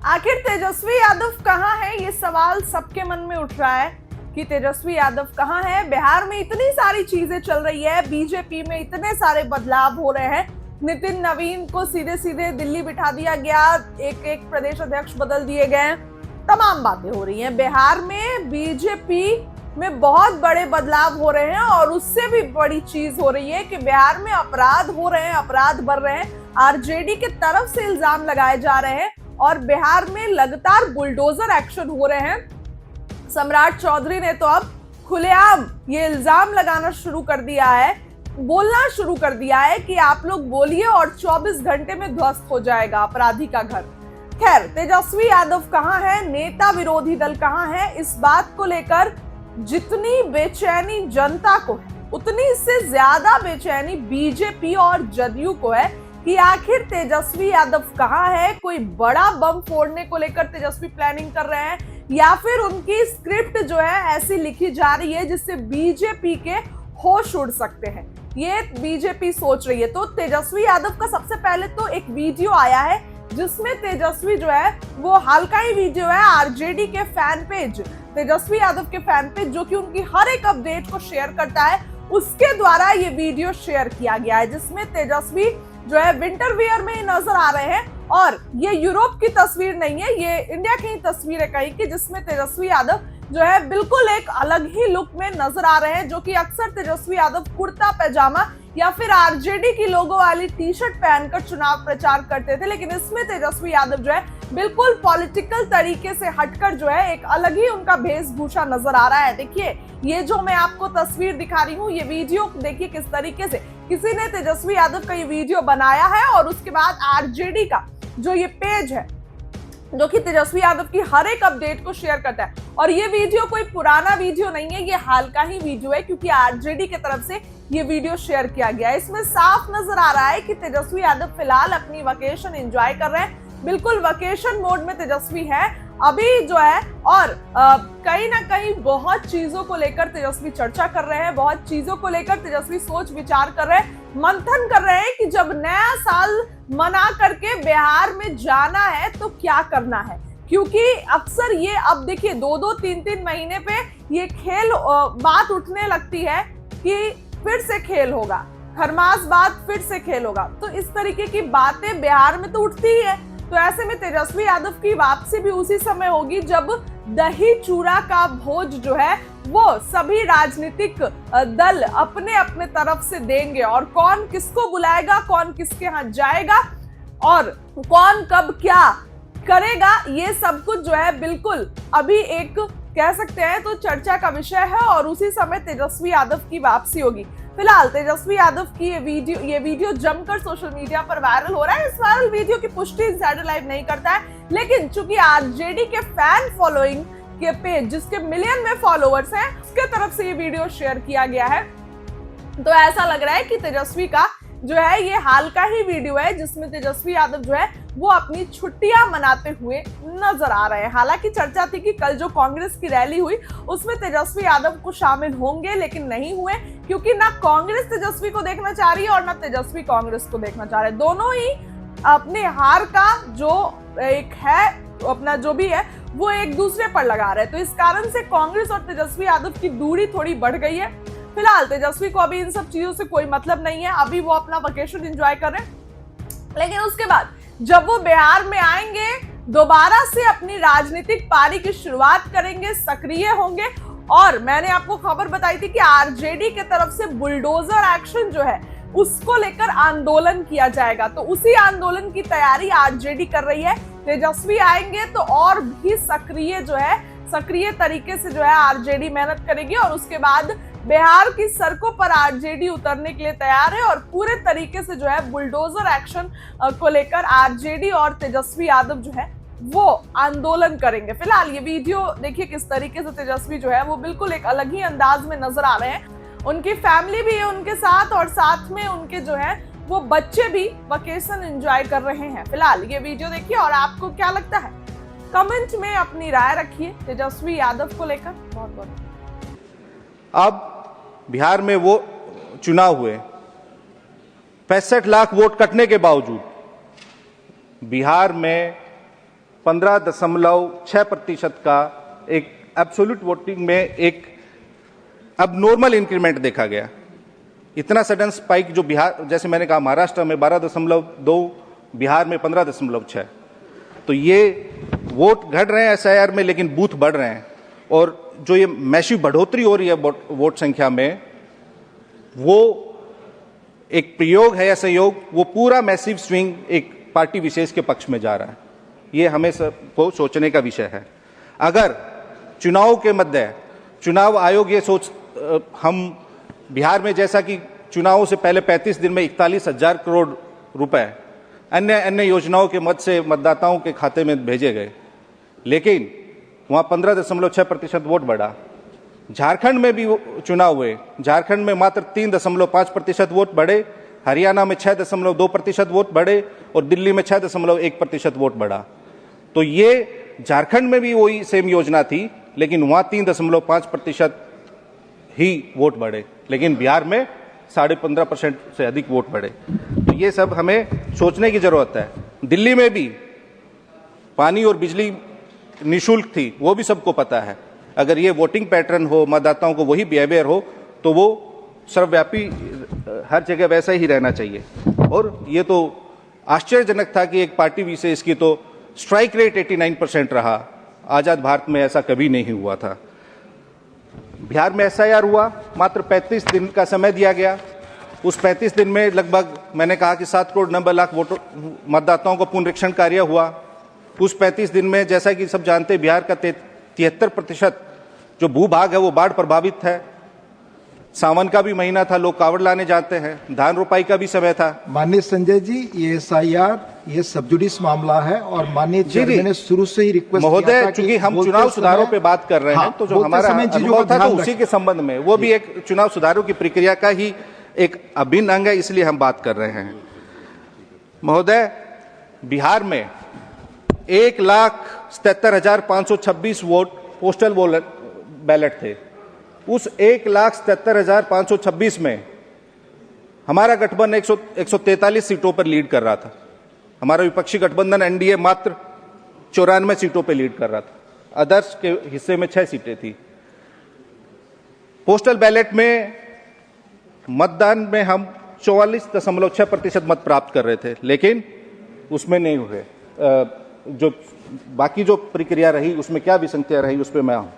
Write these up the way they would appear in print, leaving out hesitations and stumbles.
आखिर तेजस्वी यादव कहां है, ये सवाल सबके मन में उठ रहा है कि तेजस्वी यादव कहां है। बिहार में इतनी सारी चीजें चल रही है, बीजेपी में इतने सारे बदलाव हो रहे हैं। नितिन नवीन को सीधे सीधे दिल्ली बिठा दिया गया, एक एक प्रदेश अध्यक्ष बदल दिए गए, तमाम बातें हो रही हैं। बिहार में बीजेपी में बहुत बड़े बदलाव हो रहे हैं और उससे भी बड़ी चीज हो रही है कि बिहार में अपराध हो रहे हैं, अपराध बढ़ रहे हैं। आरजेडी के तरफ से इल्जाम लगाए जा रहे हैं और बिहार में लगातार बुलडोजर एक्शन हो रहे हैं। सम्राट चौधरी ने तो अब खुलेआम ये इल्जाम लगाना शुरू कर दिया है, बोलना शुरू कर दिया है कि आप लोग बोलिए और 24 घंटे में ध्वस्त हो जाएगा अपराधी का घर। खैर, तेजस्वी यादव कहां है, नेता विरोधी दल कहां है, इस बात को लेकर जितनी बेचैनी जनता को है उतनी से ज्यादा बेचैनी बीजेपी और जदयू को है कि आखिर तेजस्वी यादव कहां है। कोई बड़ा बम फोड़ने को लेकर तेजस्वी प्लानिंग कर रहे हैं या फिर उनकी स्क्रिप्ट जो है ऐसी लिखी जा रही है जिससे बीजेपी के होश उड़ सकते हैं, ये बीजेपी सोच रही है। तो तेजस्वी यादव का सबसे पहले तो एक वीडियो आया है जिसमें तेजस्वी जो है वो हल्का ही वीडियो है आरजेडी के फैन पेज, तेजस्वी यादव के फैन पेज जो कि उनकी हर एक अपडेट को शेयर करता है, उसके द्वारा ये वीडियो शेयर किया गया है जिसमें तेजस्वी जो है विंटर वियर में नजर आ रहे हैं। और ये यूरोप की तस्वीर नहीं है, ये इंडिया की ही तस्वीर है कहीं की, जिसमें तेजस्वी यादव जो है बिल्कुल एक अलग ही लुक में नजर आ रहे हैं। जो कि अक्सर तेजस्वी यादव कुर्ता पैजामा या फिर आरजेडी की लोगो वाली टी शर्ट पहनकर चुनाव प्रचार करते थे, लेकिन इसमें तेजस्वी यादव जो है बिल्कुल पॉलिटिकल तरीके से हटकर जो है एक अलग ही उनका वेशभूषा नजर आ रहा है। देखिए, ये जो मैं आपको तस्वीर दिखा रही हूँ, ये वीडियो देखिए किस तरीके से किसी ने तेजस्वी यादव का ये वीडियो बनाया है और उसके बाद आरजेडी का जो ये पेज है जो कि तेजस्वी यादव की हर एक अपडेट को शेयर करता है। और ये वीडियो कोई पुराना वीडियो नहीं है, ये हाल का ही वीडियो है क्योंकि आरजेडी की तरफ से ये वीडियो शेयर किया गया है। इसमें साफ नजर आ रहा है कि तेजस्वी यादव फिलहाल अपनी वकेशन एंजॉय कर रहे हैं, बिल्कुल वकेशन मोड में तेजस्वी है अभी जो है। और कहीं ना कहीं बहुत चीजों को लेकर तेजस्वी चर्चा कर रहे हैं, बहुत चीजों को लेकर तेजस्वी सोच विचार कर रहे हैं, मंथन कर रहे हैं कि जब नया साल मना करके बिहार में जाना है तो क्या करना है। क्योंकि अक्सर ये अब देखिए 2-2, 3-3 महीने पे ये खेल बात उठने लगती है कि फिर से खेल होगा, खरमास बाद फिर से खेल होगा, तो इस तरीके की बातें बिहार में तो उठती ही है। तो ऐसे में तेजस्वी यादव की वापसी भी उसी समय होगी जब दही चूड़ा का भोज जो है वो सभी राजनीतिक दल अपने अपने तरफ से देंगे और कौन किसको बुलाएगा, कौन किसके यहाँ जाएगा और कौन कब क्या करेगा, ये सब कुछ जो है बिल्कुल अभी एक कह सकते हैं तो चर्चा का विषय है और उसी समय तेजस्वी यादव की वापसी होगी। फिलहाल तेजस्वी यादव की ये वीडियो जमकर सोशल मीडिया पर वायरल हो रहा है। इस वायरल वीडियो की पुष्टि इनसाइडर लाइव नहीं करता है, लेकिन चूंकि आरजेडी के फैन फॉलोइंग के पेज जिसके मिलियन में फॉलोअर्स हैं उसके तरफ से ये वीडियो शेयर किया गया है, तो ऐसा लग रहा है कि तेजस्वी का जो है ये हाल का ही वीडियो है जिसमें तेजस्वी यादव जो है वो अपनी छुट्टियां मनाते हुए नजर आ रहे हैं। हालांकि चर्चा थी कि कल जो कांग्रेस की रैली हुई उसमें तेजस्वी यादव को शामिल होंगे, लेकिन नहीं हुए क्योंकि ना कांग्रेस तेजस्वी को देखना चाह रही है और ना तेजस्वी कांग्रेस को देखना चाह रहे हैं। दोनों ही अपने हार का जो एक है अपना जो भी है वो एक दूसरे पर लगा रहे हैं, तो इस कारण से कांग्रेस और तेजस्वी यादव की दूरी थोड़ी बढ़ गई है। फिलहाल तेजस्वी को अभी इन सब चीजों से कोई मतलब नहीं है, अभी वो अपना वेकेशन एंजॉय कर रहे हैं, लेकिन उसके बाद जब वो बिहार में आएंगे दोबारा से अपनी राजनीतिक पारी की शुरुआत करेंगे, सक्रिय होंगे। और मैंने आपको खबर बताई थी कि आरजेडी के तरफ से बुलडोजर एक्शन जो है उसको लेकर आंदोलन किया जाएगा, तो उसी आंदोलन की तैयारी आरजेडी कर रही है। तेजस्वी आएंगे तो और भी सक्रिय तरीके से जो है आरजेडी मेहनत करेगी और उसके बाद बिहार की सड़कों पर आरजेडी उतरने के लिए तैयार है और पूरे तरीके से जो है बुलडोजर एक्शन को लेकर आरजेडी और तेजस्वी यादव जो है वो आंदोलन करेंगे। फिलहाल ये वीडियो देखिए किस तरीके से तेजस्वी जो है वो बिल्कुल एक अलग ही अंदाज में नजर आ रहे हैं। उनकी फैमिली भी है उनके साथ और साथ में उनके जो है वो बच्चे भी वेकेशन एंजॉय कर रहे हैं। फिलहाल ये वीडियो देखिए और आपको क्या लगता है कमेंट में अपनी राय रखिए तेजस्वी यादव को लेकर। बहुत बहुत अब बिहार में वो चुनाव हुए, 65 लाख वोट कटने के बावजूद बिहार में 15.6% का एक एब्सोल्यूट वोटिंग में एक अब नॉर्मल इंक्रीमेंट देखा गया। इतना सडन स्पाइक जो बिहार, जैसे मैंने कहा महाराष्ट्र में 12.2, बिहार में 15.6, तो ये वोट घट रहे हैं एसआईआर में, लेकिन बूथ बढ़ रहे हैं। और जो ये मैसिव बढ़ोतरी हो रही है वोट संख्या में, वो एक प्रयोग है या संयोग, वो पूरा मैसिव स्विंग एक पार्टी विशेष के पक्ष में जा रहा है। ये हमें सबको सोचने का विषय है। अगर चुनाव के मध्य चुनाव आयोग ये हम बिहार में, जैसा कि चुनावों से पहले 35 दिन में 41,000 करोड़ रुपए अन्य योजनाओं के मद से मतदाताओं के खाते में भेजे गए, लेकिन वहां 15.6% वोट बढ़ा। झारखंड में भी चुनाव हुए, झारखंड में मात्र 3.5% वोट बढ़े, हरियाणा में 6.2% वोट बढ़े और दिल्ली में 6.1% वोट बढ़ा। तो ये झारखंड में भी वही सेम योजना थी, लेकिन वहां 3.5% ही वोट बढ़े, लेकिन बिहार में 15.5% से अधिक वोट बढ़े। तो ये सब हमें सोचने की जरूरत है। दिल्ली में भी पानी और बिजली निःशुल्क थी, वो भी सबको पता है। अगर ये वोटिंग पैटर्न हो, मतदाताओं को वही बिहेवियर हो, तो वो सर्वव्यापी हर जगह वैसा ही रहना चाहिए। और ये तो आश्चर्यजनक था कि एक पार्टी विशेष की तो स्ट्राइक रेट 89% रहा। आजाद भारत में ऐसा कभी नहीं हुआ था। बिहार में एसआईआर हुआ, मात्र 35 दिन का समय दिया गया। उस 35 दिन में लगभग मैंने कहा कि 7 करोड़ 90 लाख मतदाताओं को पुनरीक्षण कार्य हुआ। उस 35 दिन में, जैसा कि सब जानते हैं, बिहार का 73% जो भूभाग है वो बाढ़ प्रभावित है। सावन का भी महीना था, लोग कावड़ लाने जाते हैं, धान रोपाई का भी समय था। माननीय संजय जी, ये एसआईआर ये सबजुडिस मामला है और माननीय चेयरमैन ने शुरू से ही रिक्वेस्ट महोदय, चूंकि हम चुनाव सुधारों पे बात कर रहे हैं, तो जो हमारा अनुभव था तो उसी के संबंध में, वो भी एक चुनाव सुधारों की प्रक्रिया का ही एक अभिन्न अंग है, इसलिए हम बात कर रहे हैं। महोदय, बिहार में 1,77,526 वोट पोस्टल बैलेट थे। उस 1,77,526 में हमारा गठबंधन 143 सीटों पर लीड कर रहा था। हमारा विपक्षी गठबंधन एनडीए मात्र 94 सीटों पर लीड कर रहा था। अदर्स के हिस्से में 6 सीटें थी। पोस्टल बैलेट में मतदान में हम 44.6% मत प्राप्त कर रहे थे, लेकिन उसमें नहीं हुए। जो बाकी जो प्रक्रिया रही, उसमें क्या विसंगतियां रही, उस पर मैं आऊं।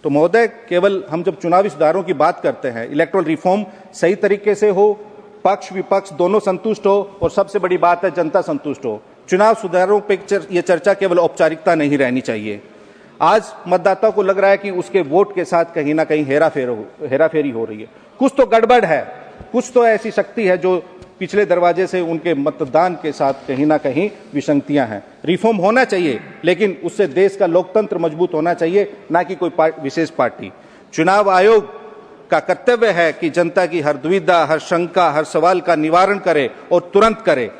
तो महोदय, केवल हम जब चुनावी सुधारों की बात करते हैं, इलेक्टोरल रिफॉर्म सही तरीके से हो, पक्ष विपक्ष दोनों संतुष्ट हो, और सबसे बड़ी बात है जनता संतुष्ट हो। चुनाव सुधारों पे ये चर्चा केवल औपचारिकता नहीं रहनी चाहिए। आज मतदाता को लग रहा है कि उसके वोट के साथ कहीं ना कहीं हेराफेरी हो रही है। कुछ तो गड़बड़ है, कुछ तो ऐसी शक्ति है जो पिछले दरवाजे से उनके मतदान के साथ कहीं ना कहीं विसंगतियां हैं। रिफॉर्म होना चाहिए, लेकिन उससे देश का लोकतंत्र मजबूत होना चाहिए, ना कि कोई विशेष पार्टी। चुनाव आयोग का कर्तव्य है कि जनता की हर दुविधा, हर शंका, हर सवाल का निवारण करे और तुरंत करे।